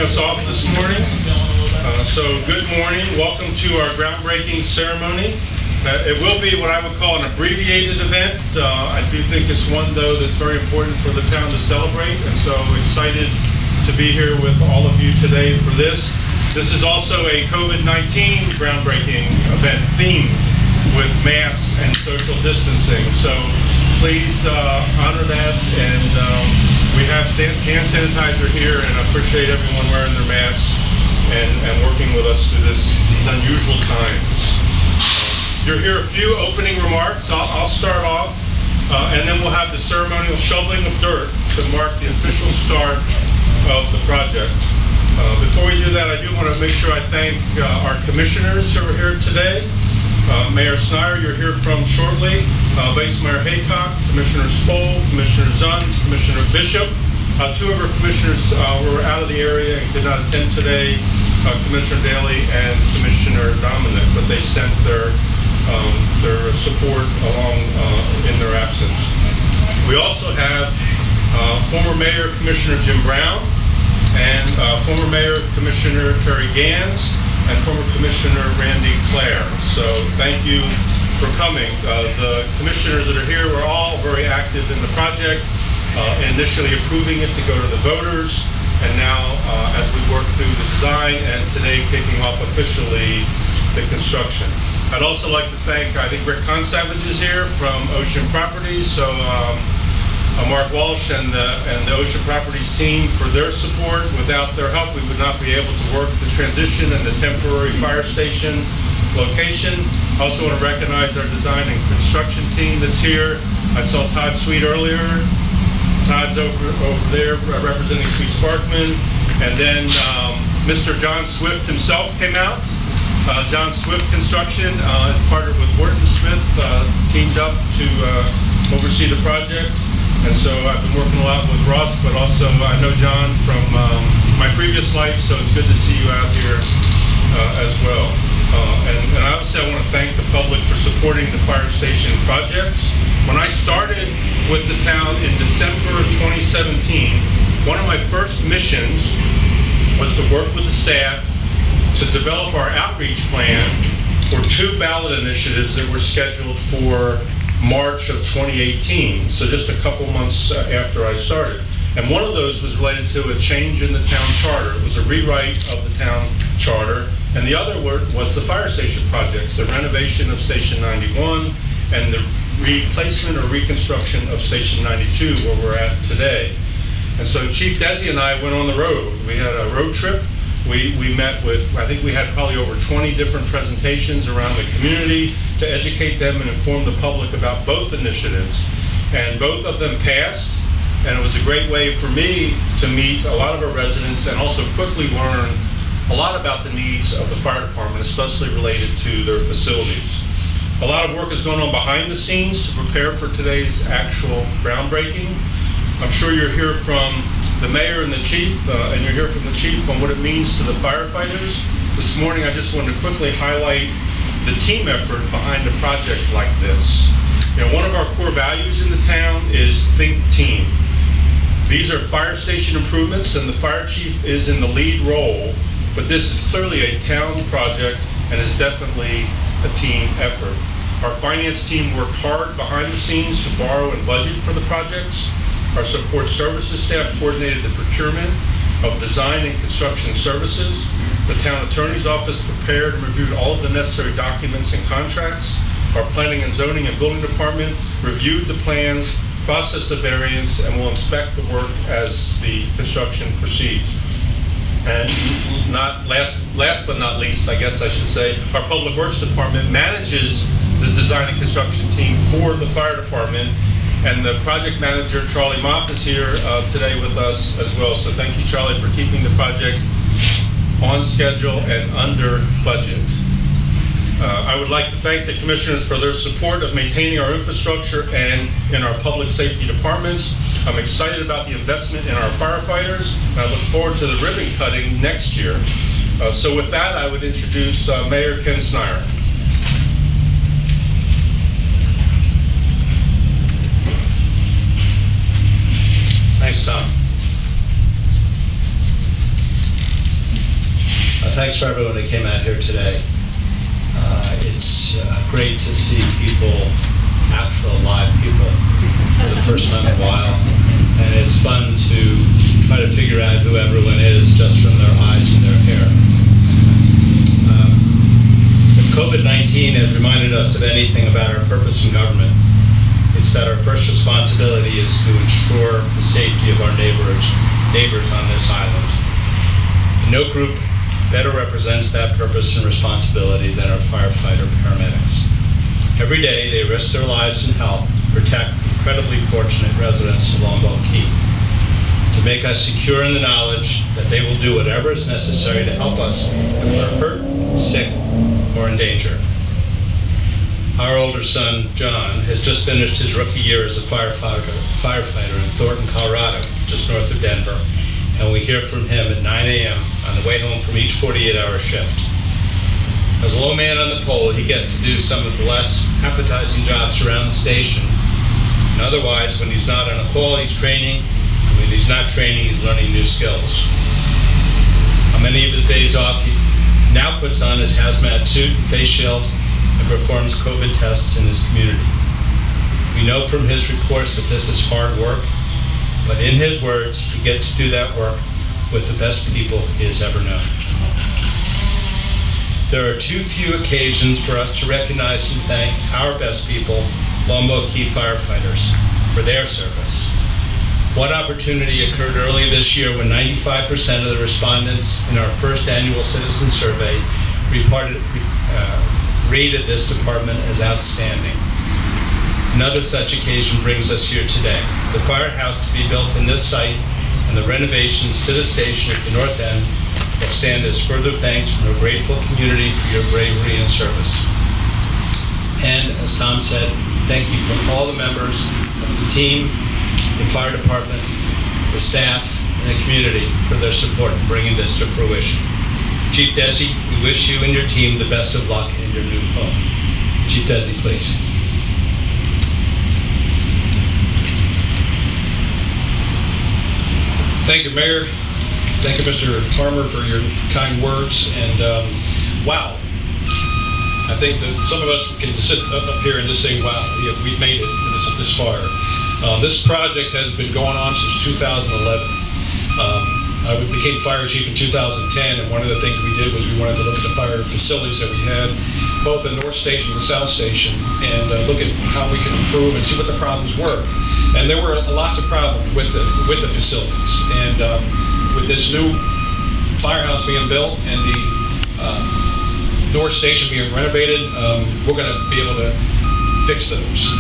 us off this morning. So good morning. Welcome to our groundbreaking ceremony. It will be what I would call an abbreviated event. I do think it's one, though, that's very important for the town to celebrate, and so excited to be here with all of you today for this. This is also a COVID-19 groundbreaking event themed with masks and social distancing. So please honor that, and we have hand sanitizer here, and I appreciate everyone wearing their masks and working with us through these unusual times. You'll hear a few opening remarks. I'll start off, and then we'll have the ceremonial shoveling of dirt to mark the official start of the project. Before we do that, I do want to make sure I thank our commissioners who are here today. Mayor Snyder, you're here from shortly. Vice Mayor Haycock, Commissioner Spoll, Commissioner Zunz, Commissioner Bishop. Two of our commissioners were out of the area and could not attend today, Commissioner Daly and Commissioner Dominic, but they sent their support along in their absence. We also have former Mayor Commissioner Jim Brown and former Mayor Commissioner Terry Gans and former Commissioner Randy Clare. So thank you for coming. The commissioners that are here were all very active in the project, initially approving it to go to the voters, and now as we work through the design and today kicking off officially the construction. I'd also like to thank, I think Rick Consavage is here from Ocean Properties, so Mark Walsh and the Ocean Properties team for their support. Without their help, we would not be able to work the transition and the temporary fire station location. I also want to recognize our design and construction team that's here. I saw Todd Sweet earlier. Todd's over there representing Sweet Sparkman. And then Mr. John Swift himself came out. John Swift Construction has partnered with Wharton Smith, teamed up to oversee the project. And so I've been working a lot with Russ, but also I know John from my previous life, so it's good to see you out here as well. And obviously I want to thank the public for supporting the fire station projects. When I started with the town in December of 2017, one of my first missions was to work with the staff to develop our outreach plan for 2 ballot initiatives that were scheduled for March of 2018, so just a couple months after I started. And one of those was related to a change in the town charter. It was a rewrite of the town charter, and the other was the fire station projects, the renovation of Station 91 and the replacement or reconstruction of Station 92, where we're at today. And so Chief Desi and I went on the road. We had a road trip. We met with, I think we had probably over 20 different presentations around the community to educate them and inform the public about both initiatives. And both of them passed, and it was a great way for me to meet a lot of our residents and also quickly learn a lot about the needs of the fire department, especially related to their facilities. A lot of work is going on behind the scenes to prepare for today's actual groundbreaking. I'm sure you'll hear from the mayor and the chief, and you'll hear from the chief on what it means to the firefighters. This morning I just wanted to quickly highlight the team effort behind a project like this. You know, one of our core values in the town is think team. These are fire station improvements, and the fire chief is in the lead role, but this is clearly a town project and is definitely a team effort. Our finance team worked hard behind the scenes to borrow and budget for the projects. Our support services staff coordinated the procurement of design and construction services. The town attorney's office prepared and reviewed all of the necessary documents and contracts. Our planning and zoning and building department reviewed the plans, processed the variance, and will inspect the work as the construction proceeds. And not last but not least, I guess I should say, our public works department manages the design and construction team for the fire department. And the project manager, Charlie Mopp, is here today with us as well. So thank you, Charlie, for keeping the project on schedule and under budget. I would like to thank the commissioners for their support of maintaining our infrastructure and in our public safety departments. I'm excited about the investment in our firefighters, and I look forward to the ribbon cutting next year. So with that, I would introduce Mayor Ken Snyder. Thanks, Tom. thanks for everyone who came out here today. It's great to see people, actual live people, for the first time in a while. And it's fun to try to figure out who everyone is just from their eyes and their hair. If COVID-19 has reminded us of anything about our purpose in government, it's that our first responsibility is to ensure the safety of our neighbors on this island. No group better represents that purpose and responsibility than our firefighter paramedics. Every day they risk their lives and health to protect incredibly fortunate residents of Longboat Key, to make us secure in the knowledge that they will do whatever is necessary to help us if we're hurt, sick, or in danger. Our older son, John, has just finished his rookie year as a firefighter in Thornton, Colorado, just north of Denver, and we hear from him at 9 a.m. on the way home from each 48-hour shift. As a low man on the pole, he gets to do some of the less appetizing jobs around the station, and otherwise, when he's not on a call, he's training, and when he's not training, he's learning new skills. On many of his days off, he now puts on his hazmat suit and face shield and performs COVID tests in his community. We know from his reports that this is hard work, but in his words, he gets to do that work with the best people he has ever known. There are too few occasions for us to recognize and thank our best people, Longboat Key firefighters, for their service. One opportunity occurred early this year when 95% of the respondents in our first annual citizen survey rated this department as outstanding. Another such occasion brings us here today. The firehouse to be built in this site and the renovations to the station at the north end will stand as further thanks from a grateful community for your bravery and service. And as Tom said, thank you from all the members of the team, the fire department, the staff, and the community for their support in bringing this to fruition. Chief Desi, we wish you and your team the best of luck in your new home. Chief Desi, please. Thank you, Mayor. Thank you, Mr. Farmer, for your kind words. And wow, I think that some of us can just sit up here and just say, wow, we've made it to this far. This project has been going on since 2011. I became fire chief in 2010, and one of the things we did was we wanted to look at the fire facilities that we had, both the North Station and the South Station, and look at how we can improve and see what the problems were. And there were lots of problems with the facilities. And with this new firehouse being built and the North Station being renovated, we're going to be able to fix those.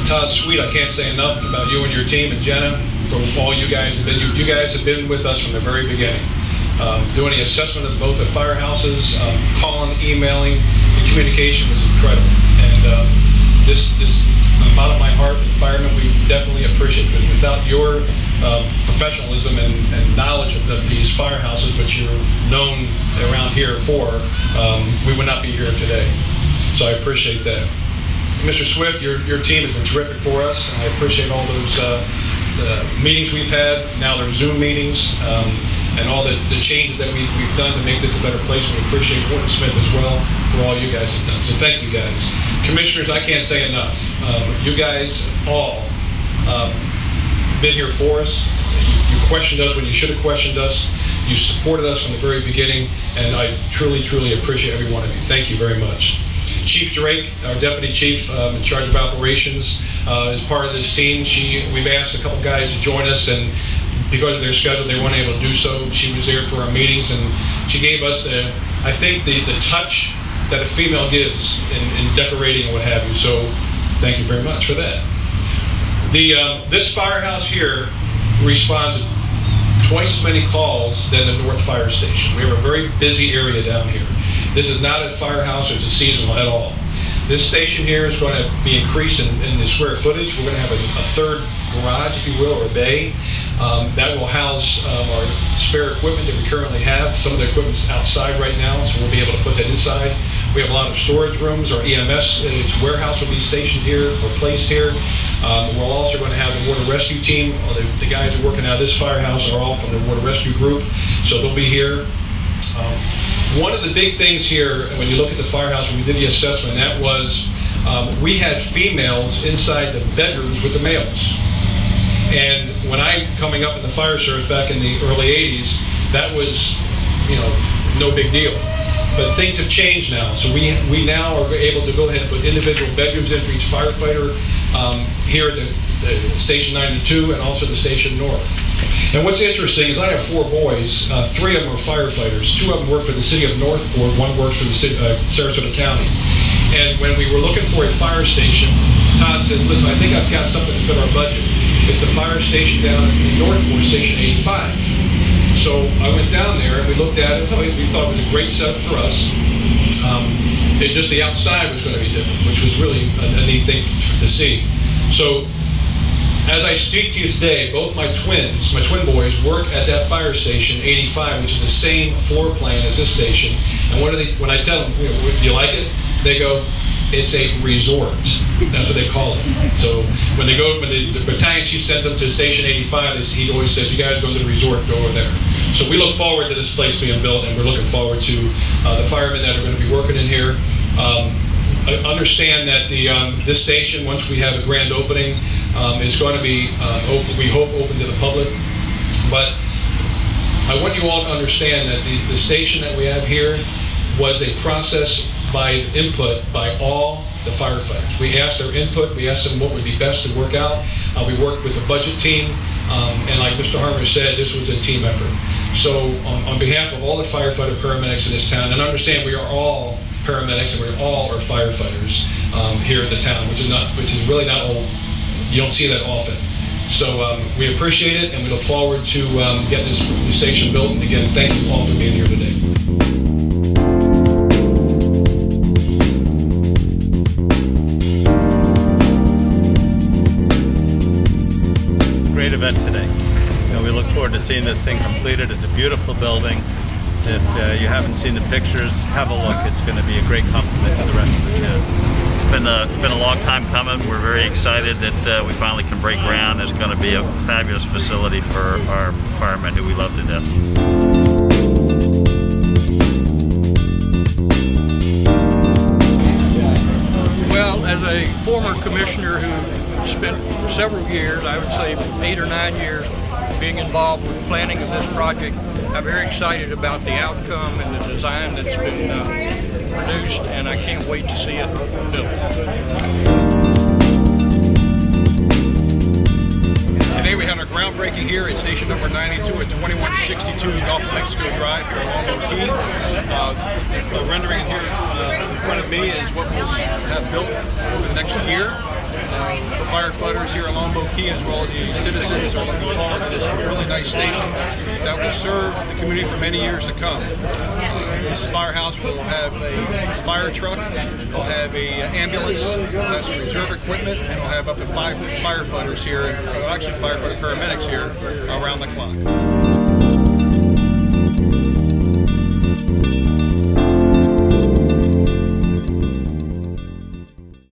Todd Sweet, I can't say enough about you and your team, and Jenna, for all you guys have been. You guys have been with us from the very beginning, doing the assessment of both the firehouses, calling, emailing, the communication was incredible. And this from the bottom of my heart, the firemen, we definitely appreciate it, because without your professionalism and knowledge of these firehouses, which you're known around here for, we would not be here today. So I appreciate that. Mr. Swift, your team has been terrific for us. I appreciate all those meetings we've had. Now they're Zoom meetings, and all the changes that we've done to make this a better place. We appreciate Warden Smith as well for all you guys have done. So thank you guys. Commissioners, I can't say enough. You guys all been here for us. You questioned us when you should have questioned us. You supported us from the very beginning, and I truly, truly appreciate every one of you. Thank you very much. Chief Drake, our deputy chief in charge of operations, is part of this team. We've asked a couple guys to join us, and because of their schedule, they weren't able to do so. She was there for our meetings, and she gave us I think the touch that a female gives in decorating and what have you. So thank you very much for that. This firehouse here responds to twice as many calls than the North Fire Station. We have a very busy area down here. This is not a firehouse, or it's a seasonal at all. This station here is going to be increased in the square footage. We're going to have a third garage, if you will, or a bay, that will house our spare equipment that we currently have. Some of the equipment's outside right now, so we'll be able to put that inside. We have a lot of storage rooms. Our EMS warehouse will be stationed here or placed here. We're also going to have the water rescue team. The guys that are working out of this firehouse are all from the water rescue group, so they'll be here. One of the big things here, when you look at the firehouse, when we did the assessment, that was we had females inside the bedrooms with the males. And when coming up in the fire service back in the early 80s, that was, no big deal. But things have changed now, so we now are able to go ahead and put individual bedrooms in for each firefighter here at the Station 92 and also the Station North. And what's interesting is I have 4 boys. 3 of them are firefighters. 2 of them work for the city of Northport. 1 works for the city, Sarasota County. And when we were looking for a fire station, Todd says, listen, I think I've got something to fit our budget. It's the fire station down in Northport, Station 85. So I went down there and we looked at it. We thought it was a great setup for us. Just the outside was going to be different, which was really a neat thing to see. So as I speak to you today, both my twin boys work at that fire station 85, which is the same floor plan as this station. And when I tell them, do you like it? They go, it's a resort. That's what they call it. So when the battalion chief sends them to Station 85, he always says, you guys go to the resort, go over there. So we look forward to this place being built, and we're looking forward to the firemen that are going to be working in here. Understand that this station, once we have a grand opening, is going to be, we hope, open to the public. But I want you all to understand that the station that we have here was a process by input by all the firefighters. We asked their input, we asked them what would be best to work out. We worked with the budget team, and like Mr. Harmer said, this was a team effort. So on behalf of all the firefighter paramedics in this town, and understand we are all paramedics and we all are firefighters here at the town, which is really not all, you don't see that often. So we appreciate it, and we look forward to getting this station built. And again, thank you all for being here today. Great event today. We look forward to seeing this thing completed. It's a beautiful building. If you haven't seen the pictures, have a look. It's going to be a great compliment to the rest of the town. It's been a long time coming. We're very excited that we finally can break ground. There's going to be a fabulous facility for our firemen who we love to death. Well, as a former commissioner who spent several years, I would say 8 or 9 years, being involved with planning of this project, I'm very excited about the outcome and the design that's been produced, and I can't wait to see it built. Today we had our groundbreaking here at station number 92 at 2162 Gulf of Mexico Drive here in Longboat Key. The rendering here in front of me is what we'll have built over the next year. The firefighters here at Longboat Key, as well as the citizens, are looking forward to this really nice station that will serve the community for many years to come. This firehouse will have a fire truck, it'll have an ambulance, it'll have some reserve equipment, and it'll have up to 5 firefighters here, actually firefighter paramedics here around the clock.